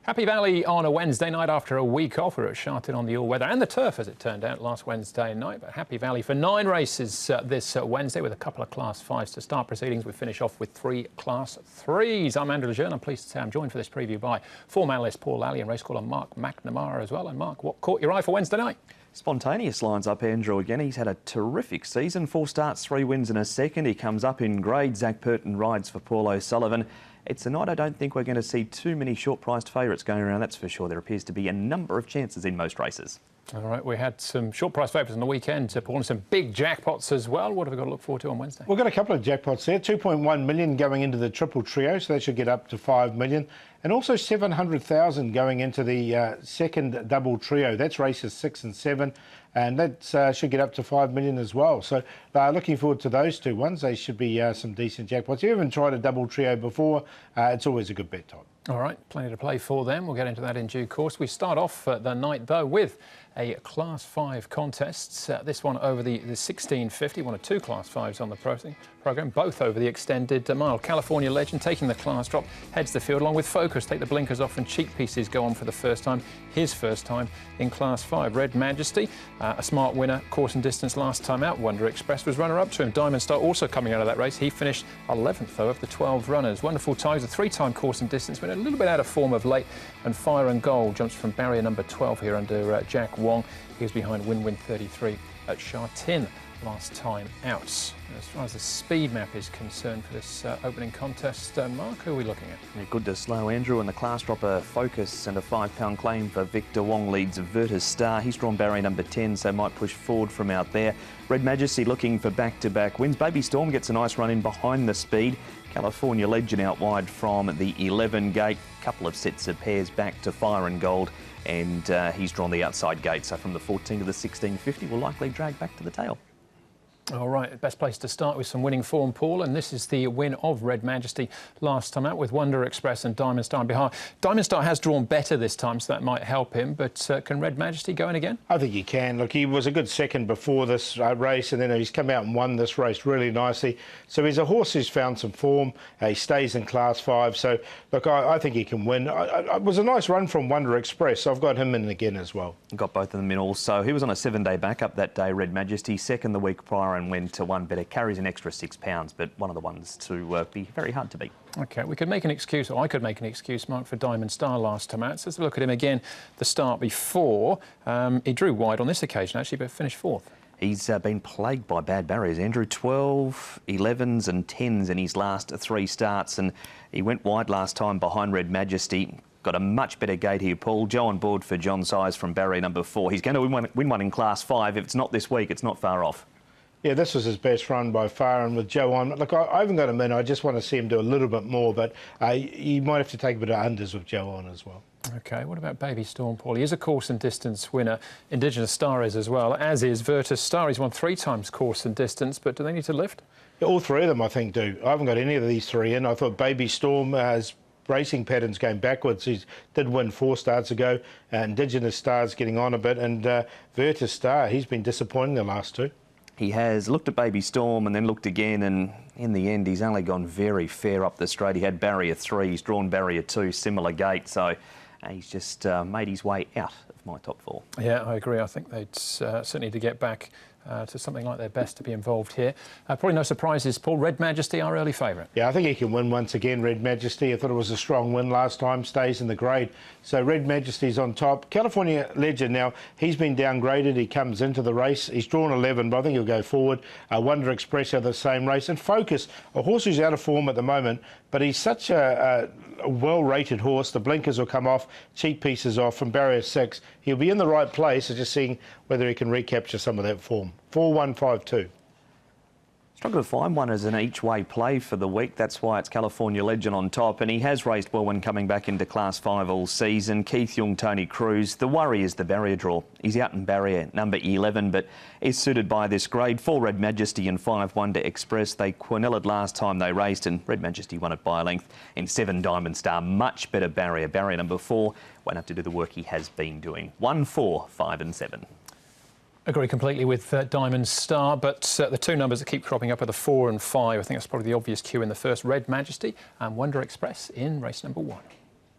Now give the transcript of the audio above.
Happy Valley on a Wednesday night after a week off. We're at Sharton on the all-weather and the turf, as it turned out, last Wednesday night. But Happy Valley for 9 races this Wednesday with a couple of Class 5s to start proceedings. We finish off with 3 Class 3s. I'm Andrew Lejeune. I'm pleased to say I'm joined for this preview by form analyst Paul Lally and race caller Mark McNamara as well. And Mark, what caught your eye for Wednesday night? Spontaneous lines up Andrew again. He's had a terrific season. 4 starts, 3 wins and a second. He comes up in grade. Zach Purton rides for Paul O'Sullivan. It's a night I don't think we're going to see too many short-priced favourites going around, that's for sure. There appears to be a number of chances in most races. All right, we had some short-price favourites on the weekend, Paul, and some big jackpots as well. What have we got to look forward to on Wednesday? We've got a couple of jackpots there. 2.1 million going into the triple trio, so that should get up to 5 million. And also 700,000 going into the second double trio. That's races 6 and 7. And that should get up to 5 million as well. So looking forward to those two ones. They should be some decent jackpots. If you haven't tried a double trio before, it's always a good bet type. All right, plenty to play for them. We'll get into that in due course. We start off the night, though, with a Class 5 contest. This one over the 1650, one of 2 Class 5s on the programme, both over the extended mile. California Legend taking the class drop, heads the field along with Focus. Take the blinkers off and Cheek Pieces go on for the first time. His first time in Class 5. Red Majesty, a smart winner, course and distance last time out. Wonder Express was runner-up to him. Diamond Star also coming out of that race. He finished 11th, though, of the 12 runners. Wonderful Ties, a 3-time course and distance winner, a little bit out of form of late. And Fire and Gold jumps from barrier number 12 here under Jack Wong. He was behind Win-Win 33 at Sharton last time out. As far as the speed map is concerned for this opening contest, Mark, who are we looking at? Yeah, good to slow Andrew, and the class dropper Focus and a £5 claim for Victor Wong leads Virtus Star. He's drawn barrier number 10, so might push forward from out there. Red Majesty looking for back-to-back wins. Baby Storm gets a nice run in behind the speed. California Legend out wide from the 11 gate. Couple of sets of pairs back to Fire and Gold. And he's drawn the outside gate, so from the 14 to the 1650 will likely drag back to the tail. All right, best place to start with some winning form, Paul, and this is the win of Red Majesty last time out with Wonder Express and Diamond Star behind. Diamond Star has drawn better this time, so that might help him, but can Red Majesty go in again? I think he can. Look, he was a good second before this race, and then he's come out and won this race really nicely. So he's a horse who's found some form. He stays in Class 5, so look, I think he can win. It was a nice run from Wonder Express, so I've got him in again as well. Got both of them in also. He was on a 7-day backup that day, Red Majesty, second the week prior and went to one better. Carries an extra £6, but one of the ones to be very hard to beat. OK, we could make an excuse, or I could make an excuse, Mark, for Diamond Star last time out. So let's look at him again, the start before. He drew wide on this occasion, actually, but finished 4th. He's been plagued by bad barriers, Andrew. 12, 11s and 10s in his last 3 starts, and he went wide last time behind Red Majesty. Got a much better gate here, Paul. Joe on board for John Size from barrier number 4. He's going to win one in Class 5. If it's not this week, it's not far off. Yeah, this was his best run by far, and with Joe on. Look, I haven't got him in. I just want to see him do a little bit more, but you might have to take a bit of unders with Joe on as well. OK, what about Baby Storm, Paul? He is a course and distance winner. Indigenous Star is as well, as is Virtus Star. He's won 3 times course and distance, but do they need to lift? Yeah, all 3 of them, I think, do. I haven't got any of these 3 in. I thought Baby Storm has racing patterns going backwards. He did win 4 starts ago. Indigenous Star's getting on a bit, and Virtus Star, he's been disappointing the last 2. He has looked at Baby Storm and then looked again, and in the end he's only gone very fair up the straight. He had barrier 3, he's drawn barrier 2, similar gate, so he's just made his way out of my top 4. Yeah, I agree. I think they'd certainly need to get back to something like their best to be involved here. Probably no surprises, Paul. Red Majesty, our early favourite. Yeah, I think he can win once again, Red Majesty. I thought it was a strong win last time, stays in the grade. So Red Majesty's on top. California Legend now, he's been downgraded. He comes into the race. He's drawn 11, but I think he'll go forward. Wonder Express are the same race. And Focus, a horse who's out of form at the moment, but he's such a well-rated horse. The blinkers will come off, Cheek Pieces off from barrier 6. He'll be in the right place. It's just seeing whether he can recapture some of that form. 4-1-5-2. Struggle to find one as an each-way play for the week. That's why it's California Legend on top, and he has raced well when coming back into Class 5 all season. Keith Young, Tony Cruz. The worry is the barrier draw. He's out in barrier number 11, but is suited by this grade. 4 Red Majesty and 5 Wonder Express. They quinelled last time they raced, and Red Majesty won it by a length. In 7 Diamond Star, much better barrier. Barrier number 4 won't have to do the work he has been doing. 1, 4, 5 and 7. Agree completely with Diamond Star, but the 2 numbers that keep cropping up are the 4 and 5. I think that's probably the obvious cue in the first. Red Majesty and Wonder Express in race number 1.